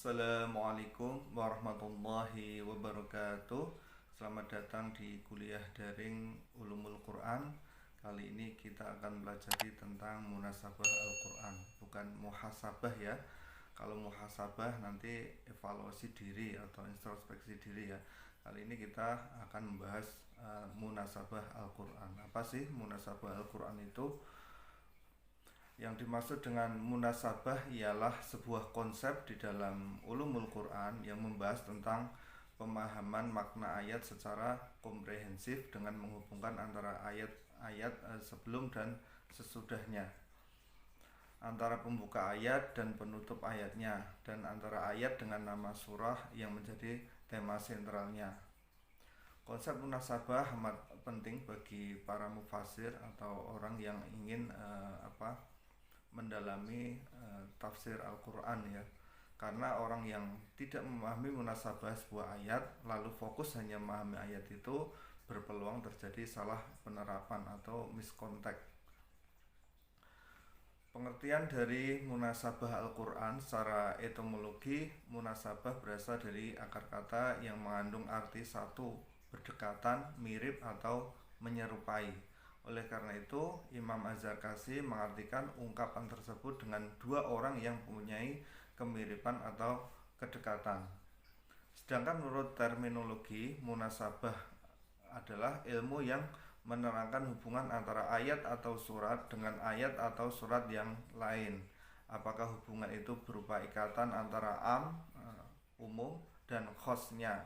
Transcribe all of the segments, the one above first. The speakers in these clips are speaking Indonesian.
Assalamualaikum warahmatullahi wabarakatuh. Selamat datang di kuliah daring Ulumul Quran. Kali ini kita akan belajar tentang munasabah Al-Quran, bukan muhasabah ya. Kalau muhasabah nanti evaluasi diri atau introspeksi diri ya. Kali ini kita akan membahas munasabah Al-Quran. Apa sih munasabah Al-Quran itu? Yang dimaksud dengan munasabah ialah sebuah konsep di dalam ulumul Quran yang membahas tentang pemahaman makna ayat secara komprehensif dengan menghubungkan antara ayat-ayat sebelum dan sesudahnya, antara pembuka ayat dan penutup ayatnya, dan antara ayat dengan nama surah yang menjadi tema sentralnya. Konsep munasabah amat penting bagi para mufasir atau orang yang ingin mendalami tafsir Al-Quran ya. Karena orang yang tidak memahami munasabah sebuah ayat lalu fokus hanya memahami ayat itu, berpeluang terjadi salah penerapan atau miskontek. Pengertian dari munasabah Al-Quran secara etimologi, munasabah berasal dari akar kata yang mengandung arti satu, berdekatan, mirip atau menyerupai. Oleh karena itu, Imam Az-Zarkashi mengartikan ungkapan tersebut dengan dua orang yang mempunyai kemiripan atau kedekatan. Sedangkan menurut terminologi, munasabah adalah ilmu yang menerangkan hubungan antara ayat atau surat dengan ayat atau surat yang lain. Apakah hubungan itu berupa ikatan antara umum, dan khususnya,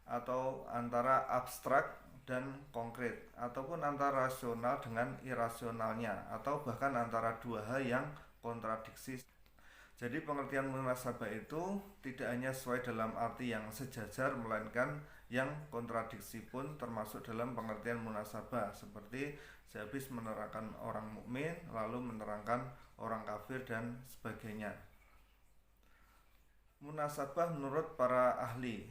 atau antara abstrak dan konkret, ataupun antara rasional dengan irasionalnya, atau bahkan antara dua hal yang kontradiksi. Jadi pengertian munasabah itu tidak hanya sesuai dalam arti yang sejajar, melainkan yang kontradiksi pun termasuk dalam pengertian munasabah, seperti sehabis menerangkan orang mukmin lalu menerangkan orang kafir dan sebagainya. Munasabah menurut para ahli,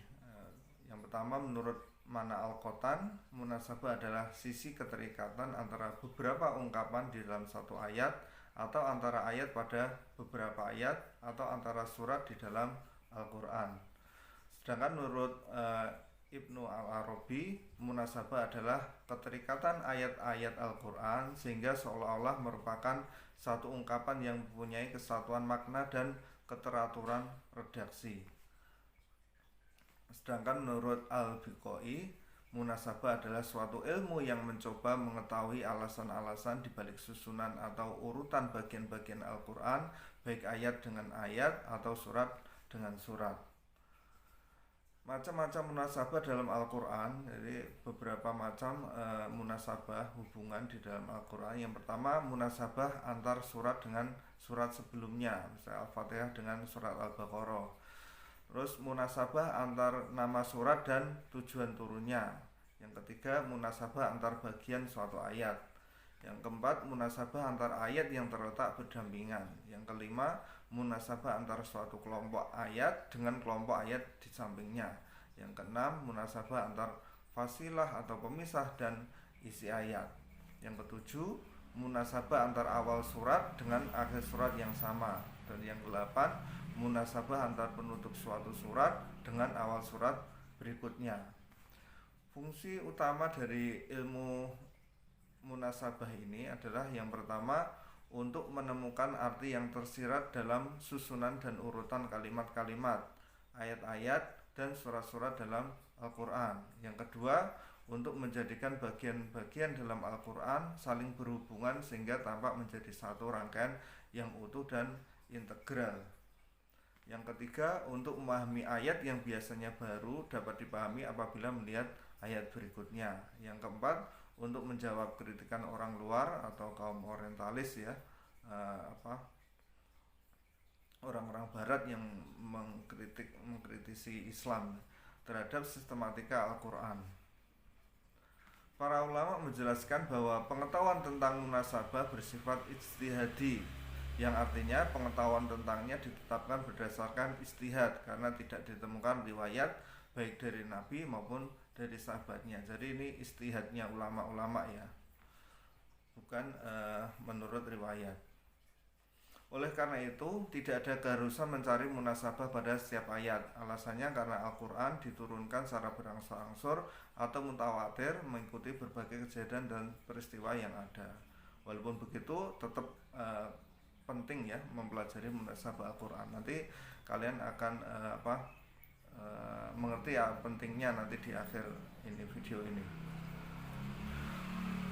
yang pertama menurut Mana Al-Qotan, munasabah adalah sisi keterikatan antara beberapa ungkapan di dalam satu ayat, atau antara ayat pada beberapa ayat, atau antara surat di dalam Al-Quran. Sedangkan menurut Ibnu Al-Arabi, munasabah adalah keterikatan ayat-ayat Al-Quran sehingga seolah-olah merupakan satu ungkapan yang mempunyai kesatuan makna dan keteraturan redaksi. Sedangkan menurut Al-Biqai, munasabah adalah suatu ilmu yang mencoba mengetahui alasan-alasan di balik susunan atau urutan bagian-bagian Al-Quran, baik ayat dengan ayat atau surat dengan surat. Macam-macam munasabah dalam Al-Quran, jadi beberapa macam munasabah hubungan di dalam Al-Quran. Yang pertama, munasabah antar surat dengan surat sebelumnya, misalnya Al-Fatihah dengan surat Al-Baqarah. Terus munasabah antar nama surat dan tujuan turunnya. Yang ketiga, munasabah antar bagian suatu ayat. Yang keempat, munasabah antar ayat yang terletak berdampingan. Yang kelima, munasabah antar suatu kelompok ayat dengan kelompok ayat di sampingnya. Yang keenam, munasabah antar fasilah atau pemisah dan isi ayat. Yang ketujuh, munasabah antar awal surat dengan akhir surat yang sama. Dan yang kedelapan, munasabah antar penutup suatu surat dengan awal surat berikutnya. Fungsi utama dari ilmu munasabah ini adalah yang pertama, untuk menemukan arti yang tersirat dalam susunan dan urutan kalimat-kalimat, ayat-ayat, dan surat-surat dalam Al-Quran. Yang kedua, untuk menjadikan bagian-bagian dalam Al-Quran saling berhubungan sehingga tampak menjadi satu rangkaian yang utuh dan integral. Yang ketiga, untuk memahami ayat yang biasanya baru dapat dipahami apabila melihat ayat berikutnya. Yang keempat, untuk menjawab kritikan orang luar atau kaum orientalis ya, orang-orang barat yang mengkritisi Islam terhadap sistematika Al-Quran. Para ulama menjelaskan bahwa pengetahuan tentang munasabah bersifat ijtihadi, yang artinya pengetahuan tentangnya ditetapkan berdasarkan ijtihad karena tidak ditemukan riwayat baik dari Nabi maupun dari sahabatnya. Jadi ini ijtihadnya ulama-ulama ya, bukan menurut riwayat. Oleh karena itu, tidak ada keharusan mencari munasabah pada setiap ayat. Alasannya karena Al-Quran diturunkan secara berangsur-angsur atau mutawatir mengikuti berbagai kejadian dan peristiwa yang ada. Walaupun begitu, tetap penting ya mempelajari munasabah Al-Quran. Nanti kalian akan mengerti ya pentingnya nanti di akhir ini video ini.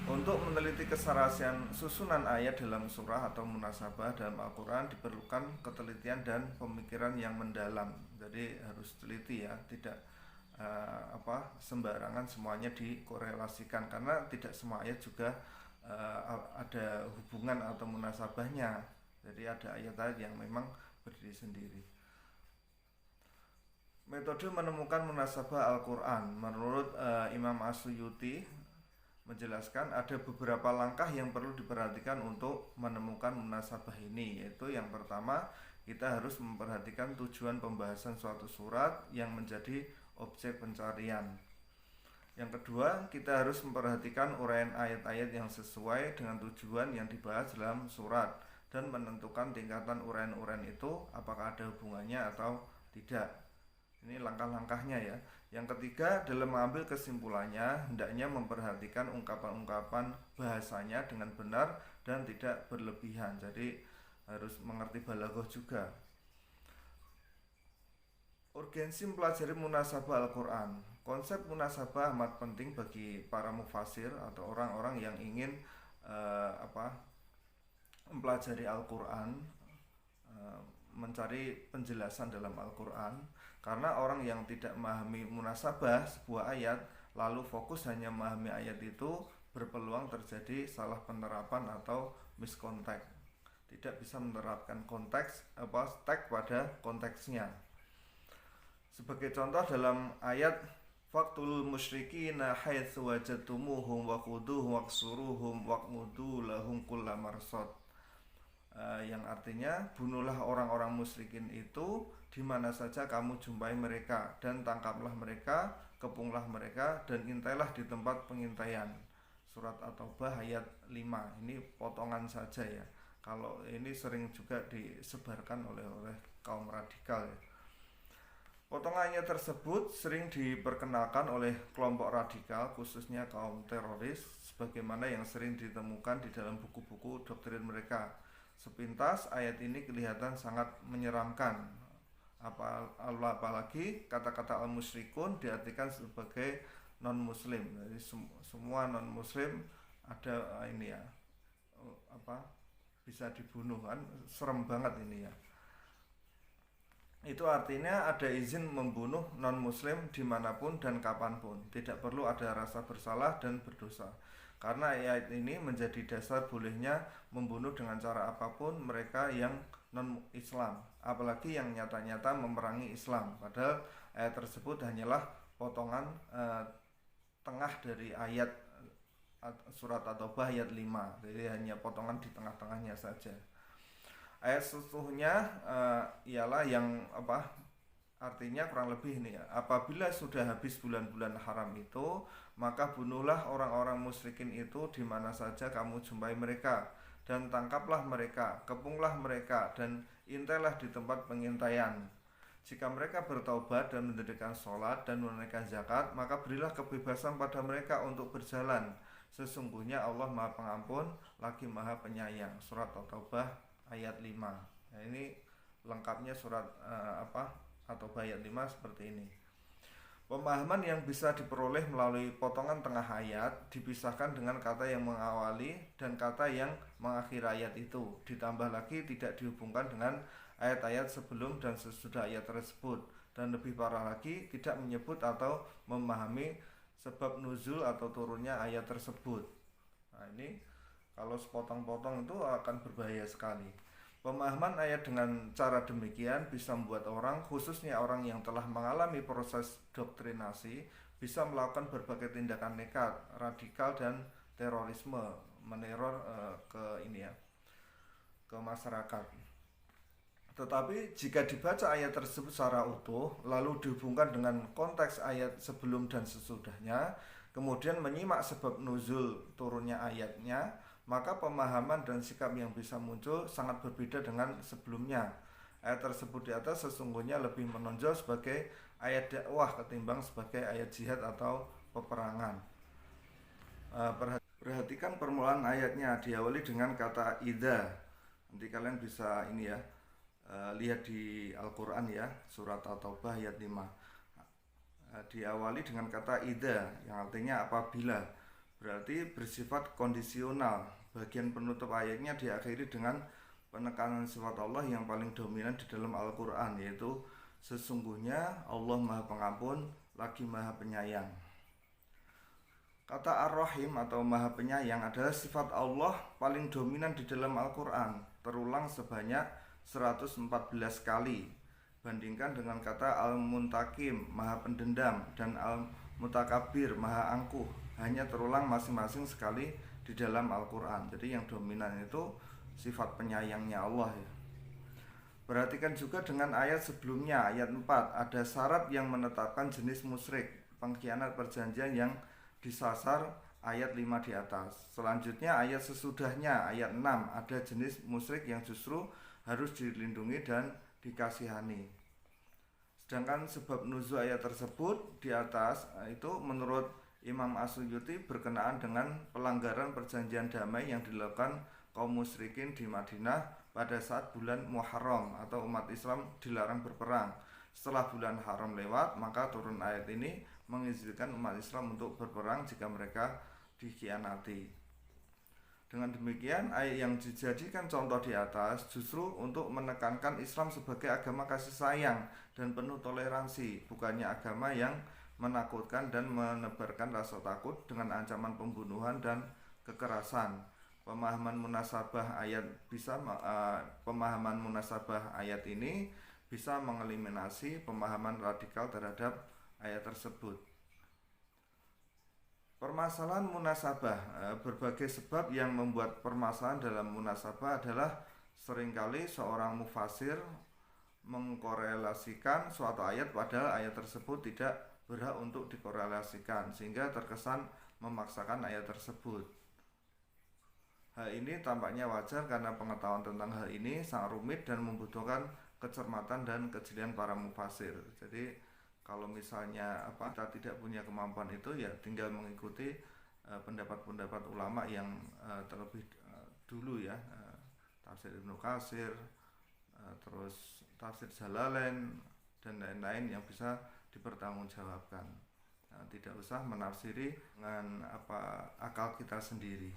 Untuk meneliti keserasian susunan ayat dalam surah atau munasabah dalam Al-Quran diperlukan ketelitian dan pemikiran yang mendalam. Jadi harus teliti ya, tidak sembarangan semuanya dikorelasikan, karena tidak semua ayat juga ada hubungan atau munasabahnya. Jadi ada ayat-ayat yang memang berdiri sendiri. Metode menemukan munasabah Al-Quran menurut Imam As-Suyuti menjelaskan ada beberapa langkah yang perlu diperhatikan untuk menemukan munasabah ini, yaitu yang pertama, kita harus memperhatikan tujuan pembahasan suatu surat yang menjadi objek pencarian. Yang kedua, kita harus memperhatikan uraian ayat-ayat yang sesuai dengan tujuan yang dibahas dalam surat dan menentukan tingkatan uraian-uraian itu apakah ada hubungannya atau tidak. Ini langkah-langkahnya ya. Yang ketiga, dalam mengambil kesimpulannya, hendaknya memperhatikan ungkapan-ungkapan bahasanya dengan benar dan tidak berlebihan. Jadi harus mengerti balaghah juga. Urgensi mempelajari munasabah Al-Quran. Konsep munasabah amat penting bagi para mufasir atau orang-orang yang ingin mempelajari Al-Quran, mencari penjelasan dalam Al-Quran. Karena orang yang tidak memahami munasabah sebuah ayat lalu fokus hanya memahami ayat itu, berpeluang terjadi salah penerapan atau miscontext. Tidak bisa menerapkan teks pada konteksnya. Sebagai contoh dalam ayat Faqtul musyrikina haitsu wajadtumuhum waquduhum waqsuruhum waqmudu lahum kulla marsad. Yang artinya, bunuhlah orang-orang musyrikin itu di mana saja kamu jumpai mereka, dan tangkaplah mereka, kepunglah mereka, dan intailah di tempat pengintaian. Surat At-Taubah ayat 5. Ini potongan saja ya. Kalau ini sering juga disebarkan oleh kaum radikal ya. Potongannya tersebut sering diperkenalkan oleh kelompok radikal, khususnya kaum teroris, sebagaimana yang sering ditemukan di dalam buku-buku doktrin mereka. Sepintas ayat ini kelihatan sangat menyeramkan. Apalagi kata-kata al-musyrikun diartikan sebagai non-muslim. Jadi semua non-muslim ada ini ya, bisa dibunuh kan, serem banget ini ya. Itu artinya ada izin membunuh non-muslim dimanapun dan kapanpun. Tidak perlu ada rasa bersalah dan berdosa. Karena ayat ini menjadi dasar bolehnya membunuh dengan cara apapun mereka yang non-Islam, apalagi yang nyata-nyata memerangi Islam. Padahal ayat tersebut hanyalah potongan tengah dari ayat surat At-Taubah ayat 5. Jadi hanya potongan di tengah-tengahnya saja. Ayat sesungguhnya ialah yang artinya kurang lebih ini ya. Apabila sudah habis bulan-bulan haram itu, maka bunuhlah orang-orang musyrikin itu di mana saja kamu jumpai mereka, dan tangkaplah mereka, kepunglah mereka, dan intailah di tempat pengintaian. Jika mereka bertaubat dan mendirikan sholat dan menunaikan zakat, maka berilah kebebasan pada mereka untuk berjalan. Sesungguhnya Allah Maha Pengampun lagi Maha Penyayang. Surat At-Taubah ayat 5. Nah, ini lengkapnya surat At-Taubah ayat 5 seperti ini. Pemahaman yang bisa diperoleh melalui potongan tengah ayat dipisahkan dengan kata yang mengawali dan kata yang mengakhiri ayat itu. Ditambah lagi tidak dihubungkan dengan ayat-ayat sebelum dan sesudah ayat tersebut. Dan lebih parah lagi, tidak menyebut atau memahami sebab nuzul atau turunnya ayat tersebut. Nah, ini kalau sepotong-potong itu akan berbahaya sekali. Pemahaman ayat dengan cara demikian bisa membuat orang, khususnya orang yang telah mengalami proses doktrinasi, bisa melakukan berbagai tindakan nekat, radikal, dan terorisme, meneror ke masyarakat. Tetapi jika dibaca ayat tersebut secara utuh, lalu dihubungkan dengan konteks ayat sebelum dan sesudahnya, kemudian menyimak sebab nuzul turunnya ayatnya, maka pemahaman dan sikap yang bisa muncul sangat berbeda dengan sebelumnya. Ayat tersebut di atas sesungguhnya lebih menonjol sebagai ayat dakwah ketimbang sebagai ayat jihad atau peperangan. Perhatikan permulaan ayatnya, diawali dengan kata idza. Nanti kalian bisa ini ya, lihat di Al-Quran ya, surat At-Taubah ayat 5. Diawali dengan kata idza yang artinya apabila, berarti bersifat kondisional. Bagian penutup ayatnya diakhiri dengan penekanan sifat Allah yang paling dominan di dalam Al-Quran, yaitu sesungguhnya Allah Maha Pengampun lagi Maha Penyayang. Kata Ar-Rahim atau Maha Penyayang adalah sifat Allah paling dominan di dalam Al-Quran, terulang sebanyak 114 kali. Bandingkan dengan kata Al-Muntakim, Maha Pendendam, dan Al-Mutakabir, Maha Angkuh, hanya terulang masing-masing sekali di dalam Al-Quran. Jadi yang dominan itu sifat penyayangnya Allah ya. Perhatikan juga dengan ayat sebelumnya, ayat 4, ada syarat yang menetapkan jenis musyrik, pengkhianat perjanjian yang disasar ayat 5 di atas. Selanjutnya ayat sesudahnya, ayat 6, ada jenis musyrik yang justru harus dilindungi dan dikasihani. Sedangkan sebab nuzul ayat tersebut di atas itu menurut Imam As-Suyuti berkenaan dengan pelanggaran perjanjian damai yang dilakukan kaum musyrikin di Madinah pada saat bulan Muharram atau umat Islam dilarang berperang. Setelah bulan haram lewat, maka turun ayat ini mengizinkan umat Islam untuk berperang jika mereka dikhianati. Dengan demikian, ayat yang dijadikan contoh di atas justru untuk menekankan Islam sebagai agama kasih sayang dan penuh toleransi, bukannya agama yang menakutkan dan menebarkan rasa takut dengan ancaman pembunuhan dan kekerasan. Pemahaman munasabah ayat ini bisa mengeliminasi pemahaman radikal terhadap ayat tersebut. Permasalahan munasabah, berbagai sebab yang membuat permasalahan dalam munasabah adalah seringkali seorang mufasir mengkorelasikan suatu ayat padahal ayat tersebut tidak berhak untuk dikorelasikan, sehingga terkesan memaksakan ayat tersebut. Hal ini tampaknya wajar karena pengetahuan tentang hal ini sangat rumit dan membutuhkan kecermatan dan kejelian para mufasir. Jadi kalau misalnya kita tidak punya kemampuan itu, ya tinggal mengikuti pendapat-pendapat ulama yang terlebih dulu ya, tafsir Ibnu Katsir, terus tafsir Jalalain dan lain-lain yang bisa dipertanggungjawabkan. Tidak usah menafsiri dengan akal kita sendiri.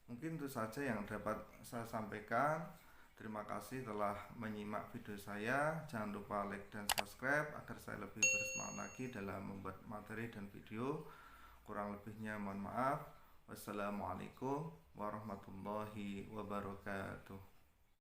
Mungkin itu saja yang dapat saya sampaikan. Terima kasih telah menyimak video saya. Jangan lupa like dan subscribe agar saya lebih bersemangat lagi dalam membuat materi dan video. Kurang lebihnya mohon maaf. Wassalamualaikum warahmatullahi wabarakatuh.